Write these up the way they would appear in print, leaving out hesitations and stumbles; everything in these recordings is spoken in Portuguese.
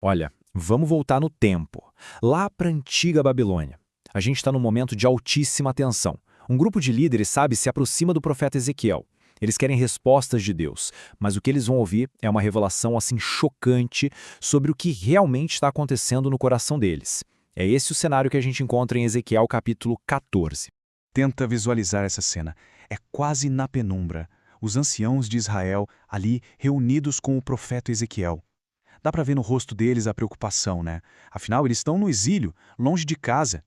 Olha, vamos voltar no tempo. Lá para a antiga Babilônia. A gente está num momento de altíssima tensão. Um grupo de líderes, sabe, se aproxima do profeta Ezequiel. Eles querem respostas de Deus, mas o que eles vão ouvir é uma revelação assim chocante sobre o que realmente está acontecendo no coração deles. É esse o cenário que a gente encontra em Ezequiel capítulo 14. Tenta visualizar essa cena. É quase na penumbra. Os anciãos de Israel ali reunidos com o profeta Ezequiel. Dá para ver no rosto deles a preocupação, né? Afinal, eles estão no exílio, longe de casa.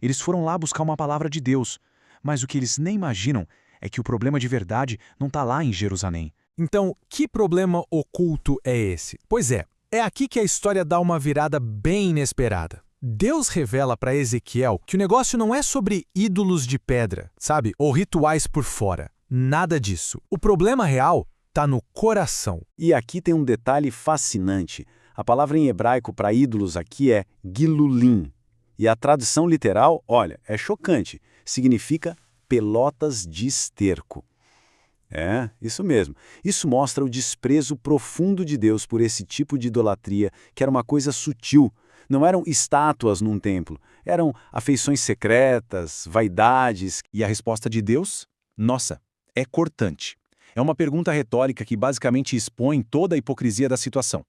Eles foram lá buscar uma palavra de Deus, mas o que eles nem imaginam é que o problema de verdade não está lá em Jerusalém. Então, que problema oculto é esse? Pois é aqui que a história dá uma virada bem inesperada. Deus revela para Ezequiel que o negócio não é sobre ídolos de pedra, sabe? Ou rituais por fora. Nada disso. O problema real está no coração. E aqui tem um detalhe fascinante. A palavra em hebraico para ídolos aqui é gilulim. E a tradução literal, olha, é chocante. Significa pelotas de esterco. É, isso mesmo. Isso mostra o desprezo profundo de Deus por esse tipo de idolatria, que era uma coisa sutil. Não eram estátuas num templo, eram afeições secretas, vaidades. E a resposta de Deus? Nossa, é cortante. É uma pergunta retórica que basicamente expõe toda a hipocrisia da situação.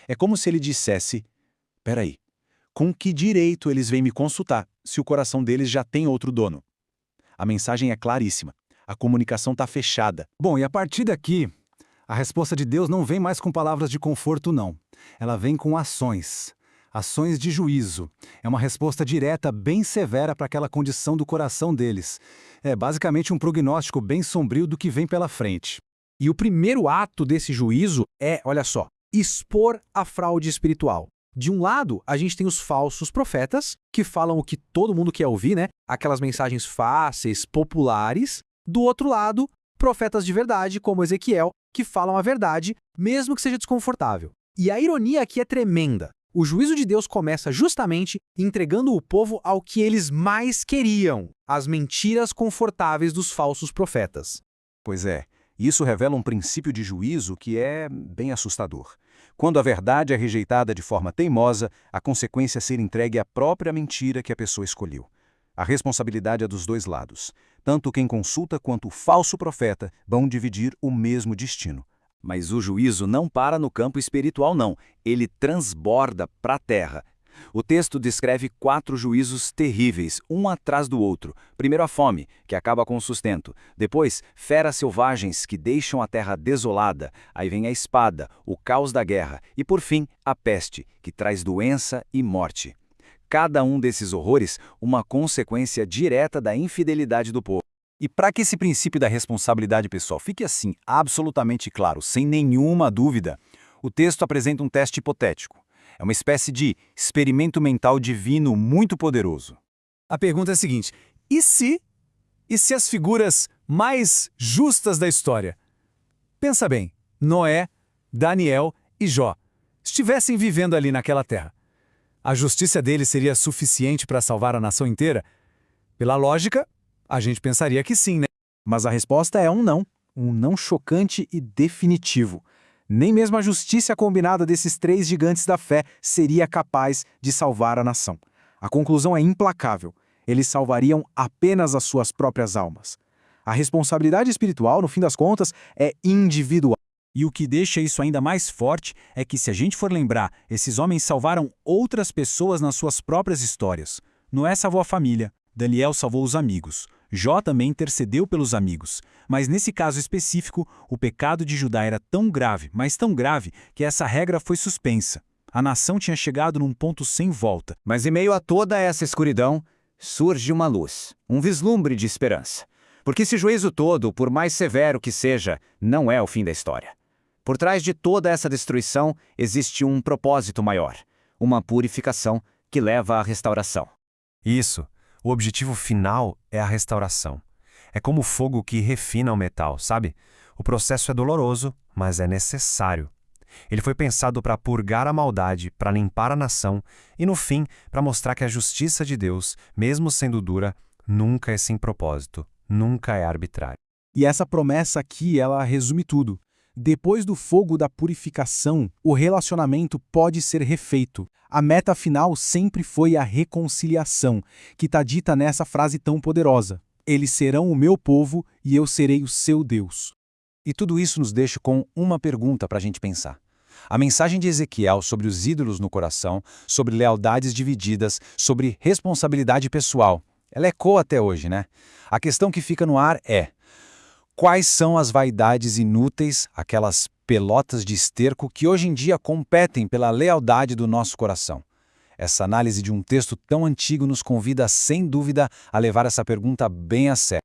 É como se ele dissesse: peraí, com que direito eles vêm me consultar se o coração deles já tem outro dono? A mensagem é claríssima. A comunicação está fechada. Bom, e a partir daqui, a resposta de Deus não vem mais com palavras de conforto, não. Ela vem com ações. Ações de juízo. É uma resposta direta, bem severa para aquela condição do coração deles. É basicamente um prognóstico bem sombrio do que vem pela frente. E o primeiro ato desse juízo é, olha só, expor a fraude espiritual. De um lado, a gente tem os falsos profetas, que falam o que todo mundo quer ouvir, né? Aquelas mensagens fáceis, populares. Do outro lado, profetas de verdade, como Ezequiel, que falam a verdade, mesmo que seja desconfortável. E a ironia aqui é tremenda. O juízo de Deus começa justamente entregando o povo ao que eles mais queriam, as mentiras confortáveis dos falsos profetas. Pois é, isso revela um princípio de juízo que é bem assustador. Quando a verdade é rejeitada de forma teimosa, a consequência é ser entregue à própria mentira que a pessoa escolheu. A responsabilidade é dos dois lados. Tanto quem consulta quanto o falso profeta vão dividir o mesmo destino. Mas o juízo não para no campo espiritual, não. Ele transborda para a terra. O texto descreve 4 juízos terríveis, um atrás do outro. Primeiro a fome, que acaba com o sustento. Depois, feras selvagens que deixam a terra desolada. Aí vem a espada, o caos da guerra. E por fim, a peste, que traz doença e morte. Cada um desses horrores, uma consequência direta da infidelidade do povo. E para que esse princípio da responsabilidade pessoal fique assim absolutamente claro, sem nenhuma dúvida, o texto apresenta um teste hipotético. É uma espécie de experimento mental divino muito poderoso. A pergunta é a seguinte: e se as figuras mais justas da história, pensa bem, Noé, Daniel e Jó, estivessem vivendo ali naquela terra? A justiça deles seria suficiente para salvar a nação inteira? Pela lógica, a gente pensaria que sim, né? Mas a resposta é um não chocante e definitivo. Nem mesmo a justiça combinada desses 3 gigantes da fé seria capaz de salvar a nação. A conclusão é implacável. Eles salvariam apenas as suas próprias almas. A responsabilidade espiritual, no fim das contas, é individual. E o que deixa isso ainda mais forte é que, se a gente for lembrar, esses homens salvaram outras pessoas nas suas próprias histórias. Noé salvou a família, Daniel salvou os amigos, Jó também intercedeu pelos amigos. Mas nesse caso específico, o pecado de Judá era tão grave, mas tão grave, que essa regra foi suspensa. A nação tinha chegado num ponto sem volta. Mas em meio a toda essa escuridão, surge uma luz, um vislumbre de esperança. Porque esse juízo todo, por mais severo que seja, não é o fim da história. Por trás de toda essa destruição, existe um propósito maior, uma purificação que leva à restauração. Isso. O objetivo final é a restauração. É como o fogo que refina o metal, sabe? O processo é doloroso, mas é necessário. Ele foi pensado para purgar a maldade, para limpar a nação e, no fim, para mostrar que a justiça de Deus, mesmo sendo dura, nunca é sem propósito, nunca é arbitrária. E essa promessa aqui, ela resume tudo. Depois do fogo da purificação, o relacionamento pode ser refeito. A meta final sempre foi a reconciliação, que está dita nessa frase tão poderosa: eles serão o meu povo e eu serei o seu Deus. E tudo isso nos deixa com uma pergunta para a gente pensar. A mensagem de Ezequiel sobre os ídolos no coração, sobre lealdades divididas, sobre responsabilidade pessoal, ela ecoa até hoje, né? A questão que fica no ar é: quais são as vaidades inúteis, aquelas pelotas de esterco que hoje em dia competem pela lealdade do nosso coração? Essa análise de um texto tão antigo nos convida, sem dúvida, a levar essa pergunta bem a sério.